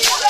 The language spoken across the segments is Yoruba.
Go,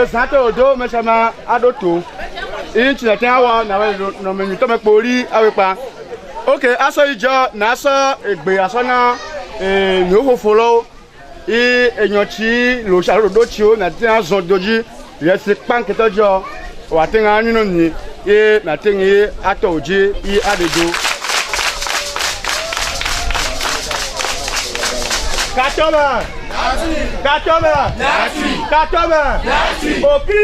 Santo do mechama adoto. Inchi na tenwa na we no me to me pori awepa. Okay, aso ijo na aso egbe aso na mi o fofolo enyochi lo sha do chi o na tin azon doji yesi panke tojo wa tin anu no ni na tin ato oji adedo. Katoma Katoma Katoma Oki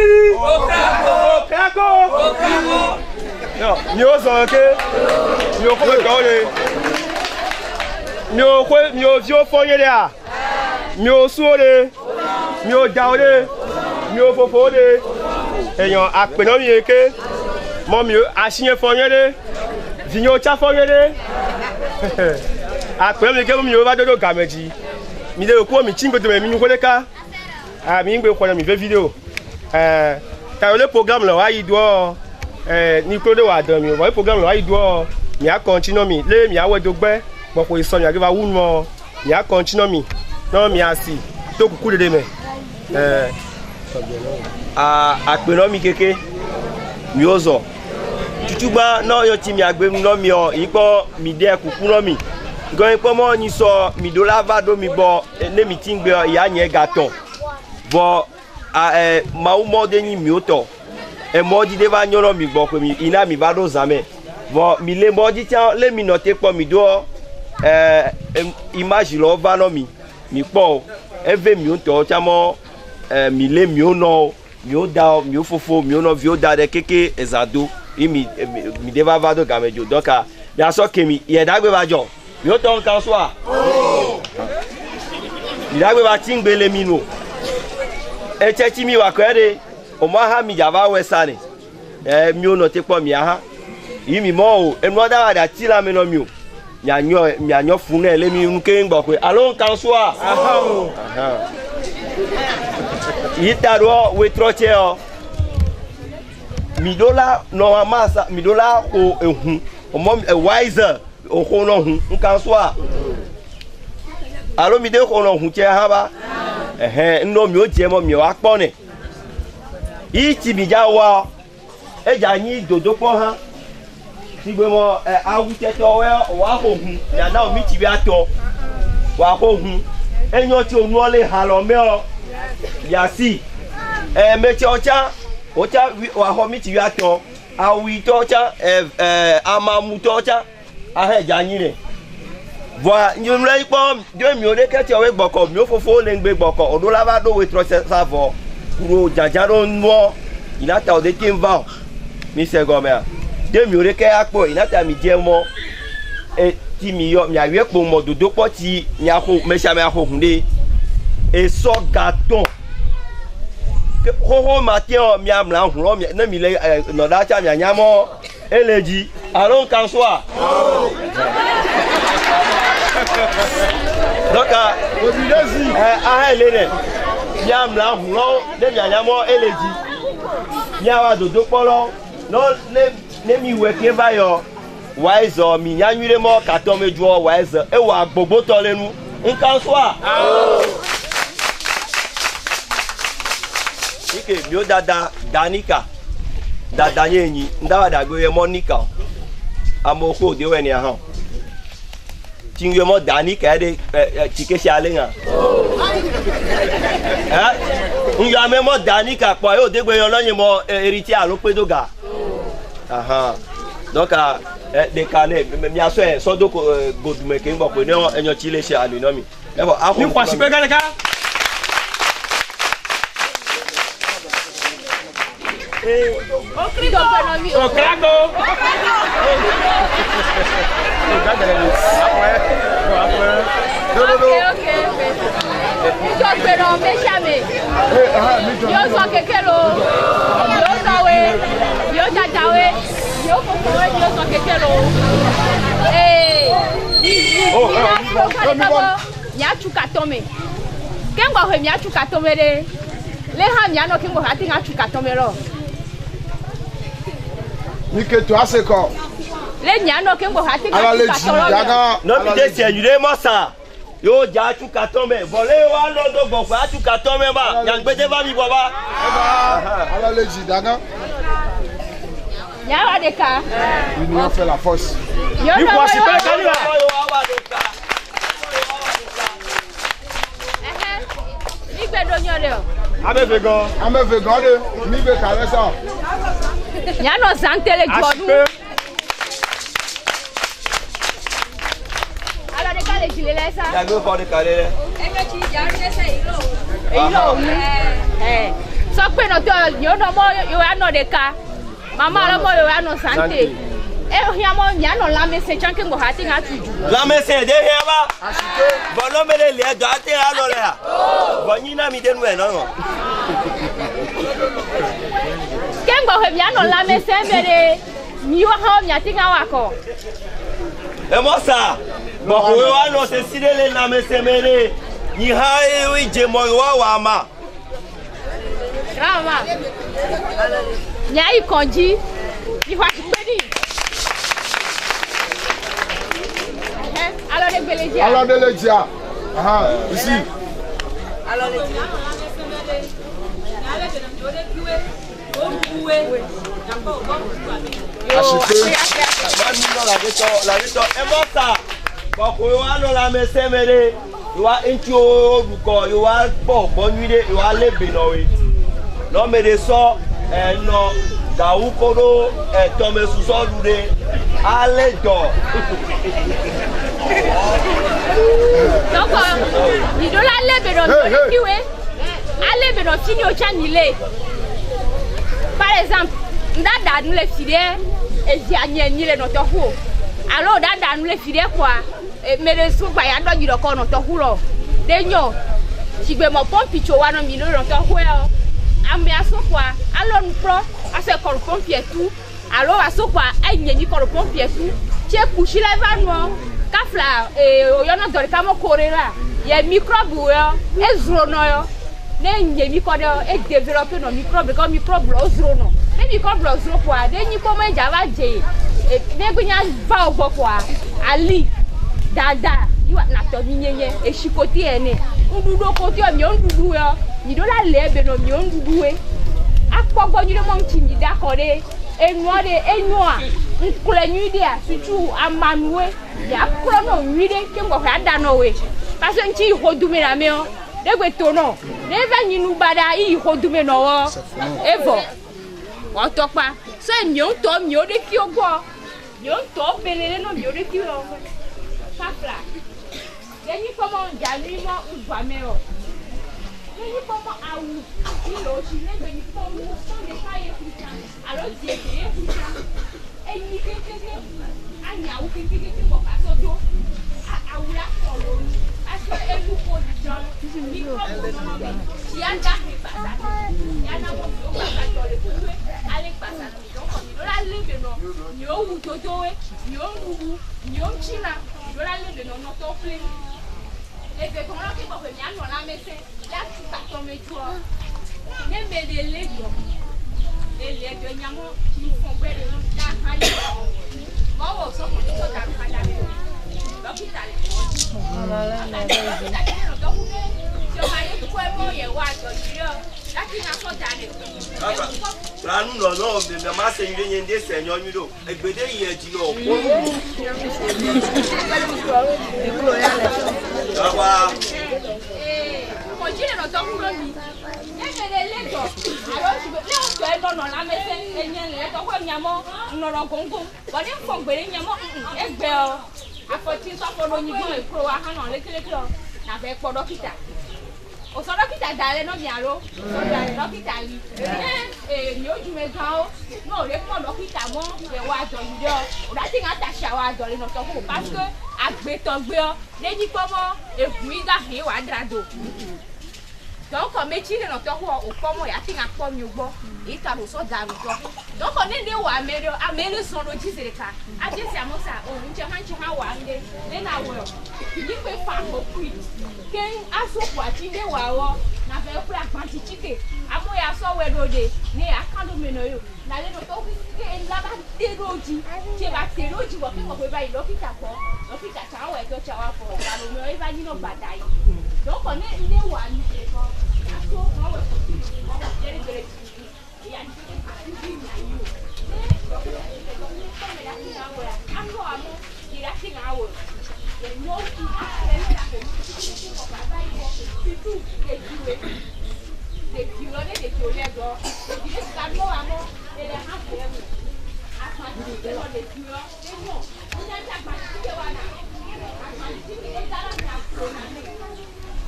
Okako No, mi o so ke mi o ko ko le mi o jo foye le a mi o so le mi o da o le mi o fofo le eyan apena mi eke mo mi asiyen foye le vinyo cha foye le apena mi ke mi o ba dodo gameji mi de ko mi chingo de mi ko le ka mi ngbe ko na mi fe video ta le programme lo wa yi do ni ko de wa dan mi o programme lo wa yi do mi a continue mi le mi a we dogbe bo ko iso mi a give wu mo mi a continue mi no mi a si to kuku de me apena mi keke mi ozo tutuba no yo ti mi agbe mi no mi o ipo mi de kuku no mi gan ipo mo ni so mi do lava do mi bo ne mi tin gbe ya yen gaton bo ma u mo de ni mi o to e mo di de ba nyoro mi gbo pe mi ina mi ba do zame bo mi le mo di tan le mi no te po mi do image lo va no mi po eve mi o to cha mo mi le mi o no mi o da mi o fofo mi o no vi o da de keke ezado mi de va va do gamejo donc ya so ke mi ye dagbe ba jo mi o to nkan so a mi dagbe ba tingbe le mi no e chechi mi wa kwere o ma ha mi java we sane mi o no te po mi aha yi mi mo o enu oda wa da ti la mi no mi o mi anyo fun na le mi nke ngbo pe alo nkan so a Itaro we troche o midola no amasa midola o ehun o mo wiser o ko no hun nkan so a alo mi de ko no hun che ha ba no mi o je mo mi o apo ni iti bi ja wa e ja yin dodo po ha sigbe mo awu che to we wa ko hun ya na o mi ti bi ato wa ko hun enyo ti onu ole ha lo me o yasi mechi ocha wa ho mi ti wi ato awi to ocha amamu to ocha ahe janyin re voa nyumle ipo do mi o de kete owe gboko mi o fofo le ngbe gboko odo la ba do we tro savo kuro jajaro nwo inata o de timva mi se go me de mi o de ke apo inata mi je mo ti mi yo mi awe po mo dodo po ti mi ako me sha me ako hunde e so gaton ho matio mi amla hun mi na mi le no da cha mi anyamo eleji aron kan so a doka odilezi ele ne mi amla hun de mi anyamo eleji mi awa dodo polo no ne mi we ke bayo wise o mi yanwire mo katon meju o wise e wa gbogbo to lenu nkan so a ike mi o dada danika dada yenyi ndawa dagbe ye monica amoko de we ni ahan tingwe mo danika de tike se ale han nyo me mo danika po yo degbe yo loyin mo eriti alopedoga aha donc de kale mi aso so do godume ke ngbo pe ni enyo ti le se ale no mi ebo akọ ni kwasi pe gale ka o crido per mi o craco okay yo pero me chame yo so kekelo yo sawe yo tatawe yo pokowe yo so kekelo nyachu katome kengwa ho nyachu katome le ha nyano kengwa hati nyachu katome ro nike to aseko le nyano kengwa hati nyachu katome no mi de se yure mo sa Yo, ja tu katome. Volé wa londo bofa tu katome ba. Yang bete ba mi baba. Alors les Jidaga. Yawa de ka. L'union fait la force. Yo no Yo mo. awa de ka. Ni gbe do nyon le o. Ame vegan de mi be kare ça. Ya no santele jodu. Alors de ka le jile le sa. Ya go for the kare. So pe no to yo no mo yo ano de ka. Mama lo mo yo ano sante. Ohia mo ya no la me se chanke ngo hati nga tuju. La me se de here ba. Bolo me le do ate ha lo le ha. Bonyi na mi de nu e no. Kengo he ya no la me se mere. Mi wa ha mi ati nga wa ko. E mo sa. Bo we wa no se sidele na me se mere. Ni ha e wi je mo wa ma. Rama. Nya yi konji. Ni wa pedi. Alors de Belégia. Alors de Legia. Ici. Alors les E mo sa. Bo we wa no la me se mere. You wa inti o duko, you wa bo nyide, you wa lebe no we. No me de so no da ukoro to me suso dude ale do. Donc ni do la lebe no kiwe. Ale be no fini o chanile. Par exemple, ndada nous les filets et zianye ni le no to hu. Alors dada nous les filets quoi. Mais le sou ba ya do jiro ko no to hu lo. De nyo. Sigbe mo pompi cho wa no mi no to hu e o. Ambe asokwa alo npro ase ko pompi etu. Alo asokwa enye ni ko pompi etu. Che kushi le va no. Kafla oyo no dori kamo korela. Ye microbe yo ezro no yo. Ne nye mi ko de e developer no microbe ko microbe lo zro no. Ne microbe lo zro kwa de ni ko me java je. Ne gnya va ogbo kwa ali dada you na to mi nyenye e shikoti ene. Ndudo koti o mi ondudu yo. Ni do la lebe no mi ondudu e. Akpogbo ni mo nti mi da ko de enu a nkule nyide a sutu amanwe ya kro no nyide ke ngo ha da no we. Parce que nti hodume na me o. Degbe to no. Neva nyinu bada I hodume no wo. Evo. Won to pa. So mi o to mi o de ki ogbo. Mi o to belele no mi o de ki o. Safra. Yeni komo jani mo uzwa me o. Yeni komo awu. Ilo shi negbe ni komo so de kaye kuta. Alo die ke kuta. Eni kekeke. Anya u kekeke ko pa so do. Awura ko lo. Aso elu ko jan. Mi ko no be. Ti anda mi pasa. Ya na mo do pa to le ko we. Ale pasa mi do ko mi do la lebe no. Ni o wu toto we. Ni o ndugu. Ni o china. Do la lebe no no to play. Ebe ko lo ki ko pe mi anu la mese. Ya ti ka to me ju o. Ne me de lebe. Ele do nyamo ki fon gbe de na ha le. Mo wo so ko to da ka da le. Dókítà le. Ranu no no be me ma se yire nyende se nyonyu do. Egbede yin eji no ko. Awa. Ko jire no to kuro mi. Ebele lejo. Aro sibe le o to e do no la mese enyen le to ko nyamo noro gongo. Bo ni fo gbere nyamo egbe o. Afọtí sọ́kọ̀rọ̀ òyìnbó ìkúrò wa hàn án lékeleke ọ nàfẹ́ pọ̀ dókítà òsọ dókítà dàrẹ́ náà mi àró sọ́dọ̀ dókítà yìí èmi ò jùmọ̀ gan ó náà lè pọ̀ dókítà mọ́ ẹ̀wọ̀ àjọ yìí ọ òdàtí ń àtàṣà àwọn àjọ rẹ̀ nọ̀tọ̀ fún pásítọ̀ àgbẹ̀tọ̀gbẹ̀ ọ lẹ́yìn pọ́mọ́ ègún ìdáhìn wà dàdò donc métier de notre roi au pomme ya tinga pomme yugo ita lo so da mi to donc on est wa amele son lo jizereka aje si amosa o nche ha wa nde le na wo ni pe fa mo pri ken aso kwa ti de wa wo na fe pri agbanti chike amo ya so we dode ni akando me no yo na le no to ke la ba te roji che ba te roji wo ke mo pe ba dokita ko dokita cha wa to cha wa fo la lo il va dire nos batailles. Donc on est une ou à nous.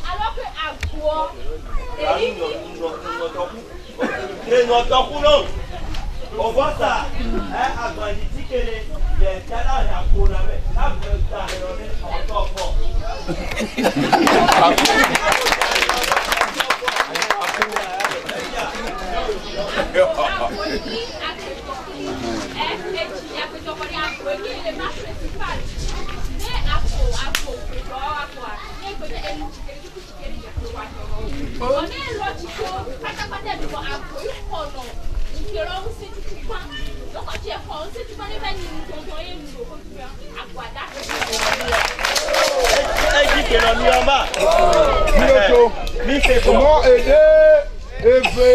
Alors que à quoi on voit ça, à Banditi que les talents à Konabe, à encore Comment aider Eve?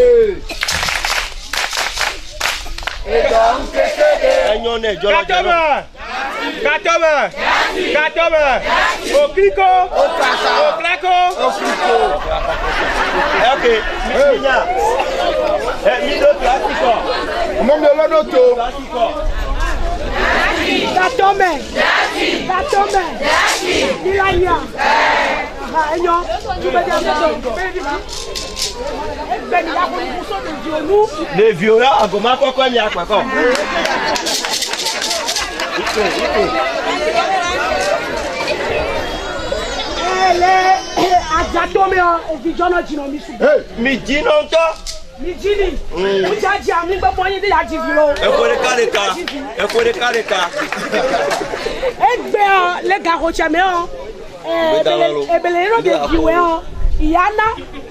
Les violents, à comment quoi il y a quoi comme.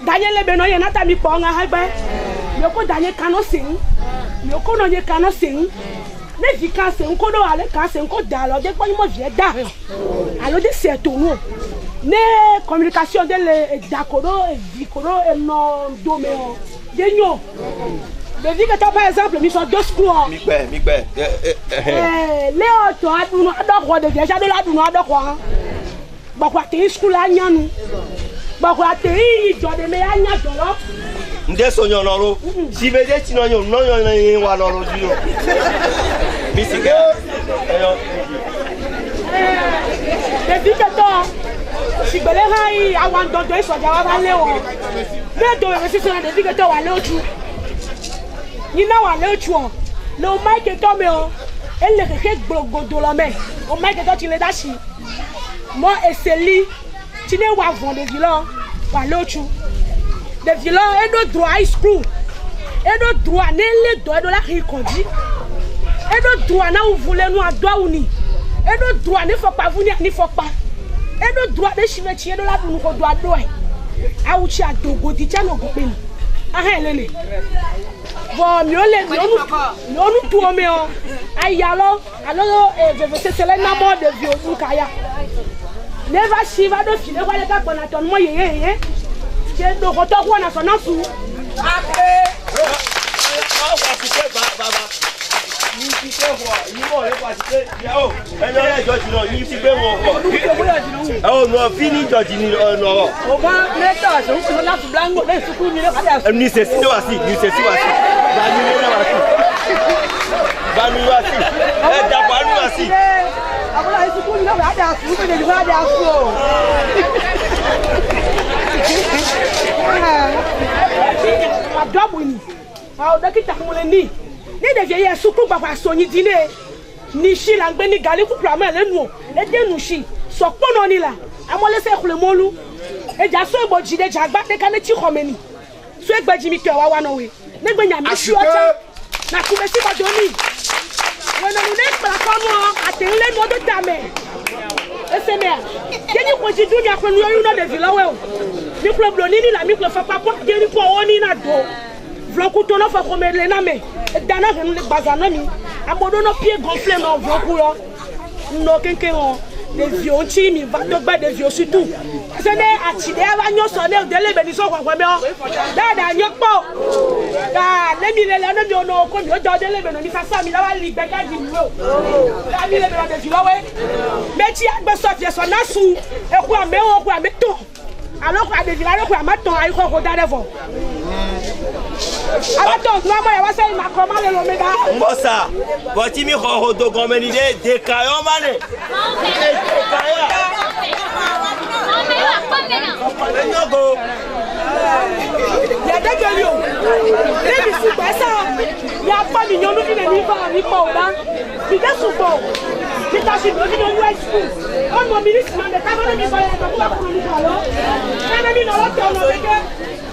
Daniel Beno Yanata mi ponga hagbe. Yoko Daniel cannot sing. Yoko no ye cannot sing. Ne di kan sing ko do ale kan sing ko da lo de po mo vie da. Alo de se to no. Ne communication de le dakoro e dikoro e no do me o. De nyo. De vi que par exemple mi so deux school. Mi pe. Le auto adu no adoko de déjà de la du no adoko ha. Ba kwa te school anyanu. Bakwa teri jode me anya jolo nde sonyo loro si beje tinonyo nonyo ni wa loro dio misike de diketo si gbele hai awan dodo isoja wa ba le wo de do we si so de diketo wa le oju ni na wa le oju o no mike to me o ele keke gbogbodo lo me o mike to ti le dashi mo eseli tine wa vont des violons par l'autre des violons et d'autres droits high school et d'autres droits ne les doit de la qui conduit et d'autres droits na vous voulez nous à doigt ou ni et d'autres droits ne faut pas venir ni faut pas et d'autres droits de chimetier de la nous ko doit doigt a uchi a dogo di chano go pe ah lele bon mieux nous tout me o ayi alors c'est le nom de violon kaya. Never shiva do file kwa leka kona ton mo yeye che do ko to ko na so na su ake wa ti se baba ni ti se ho ni mo le kwa ti se ya o eno le judge no ni ti gbe won ko o no fini judge ni no o ba leta so ku na su blanco le su ku ni le kada ni se si wasi ba ni le wasi e da ba ni wasi abula isu ku ni le kada su ku ni le kada su adobuni a o dokita mo le ni de vie su ku papa so ni dine ni shi la gbe ni gali ku pra ma le nu e de nu shi so pono ni la amole se khule molu e ja so egbo jide ja gba de kan ti khomeni so egbaji mi ke wa no we ne gbe nya mi shi ota na ku be si ba do ni we no ne pra kono atenle no do tame ese me geni ko ji dunya ko nu no de vilawe o mi klo bloni ni la mi klo fa papa geni ko oni na do vloku to no fa ko me le na me dana hen le bazana mi abodo no pied gonflé no vloku yo no kenke on des vieux aussi, mais va de des vieux surtout. Ce n'est à Chidé, à Vagnon, sonner, de les bénisons, quoi, mais là, il n'y a pas. Là, les mille, les non, comme le dos de les bénis, ça, mais là, il y a des vieux. Là, il y a des vieux, mais tu as besoin de son assou, et quoi, mais on quoi, mais tout. Alors qu'on a des villages, on a maintenant à y croire devant. Alors, maman, va faire ma commande et l'oméga. Mossa, voici mes roros de comme une idée de caillon mané. Il y a des gueulions. Les bisous, ça. Il n'y a pas de millions qui ne vivent pas en Nicolas. Il y a souvent. Il y a souvent qui ne voient pas. On m'a mis le de tabac de Nicolas.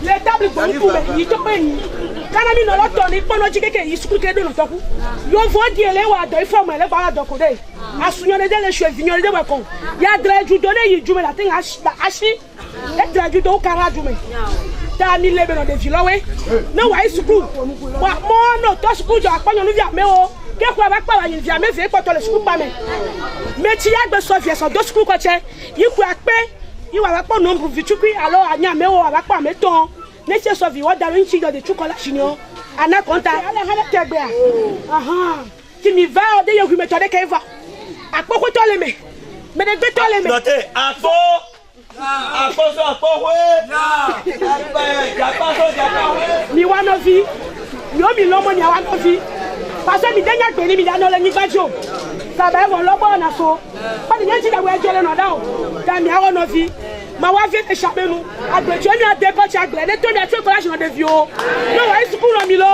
Les tables pour nous, ils te payent. Quand on a mis dans l'autre tournée, pendant que il se couche de notre coup, ils vont dire les rois de forme les balades de côté. À souligner les cheveux, vignoles de Wacon. Il y a de du donner, il joue la tête à Hachi, et de du dos Karadjoume. T'as mis les bénons de Viloé. Non, ouais, c'est cool. Moi, non, toi, c'est cool, je vais pas nous dire, mais oh, qu'est-ce qu'on va pas, il vient, mais fait pas le scoop, mais tu as besoin de son deux scoops, quoi, il faut appeler, il va pas nombre de trucs, alors, à Niamé, on va pas mettre ton. Nesse só viu dar um tiro de chocolate chinho. Ana conta, ela tebe. Aha. Tu me vas de eu me tore que va. A pouco to leme. Me de to leme. Noté, afo. Afo so afo we. Ya paso ya pa we. Mi wa no vi. Mi lomo ni wa no vi. Parce que mi denya gbe ni mi da no le ni gbajo. Sa ba won lobo na so. Pa ni nti da we jole no da o. Da mi a no vi. Ma wa vient échapper nous. Après tu as mis à départ chaque blé. Les tonnes de chocolat sur des vieux. Non, ouais, c'est pour le milo.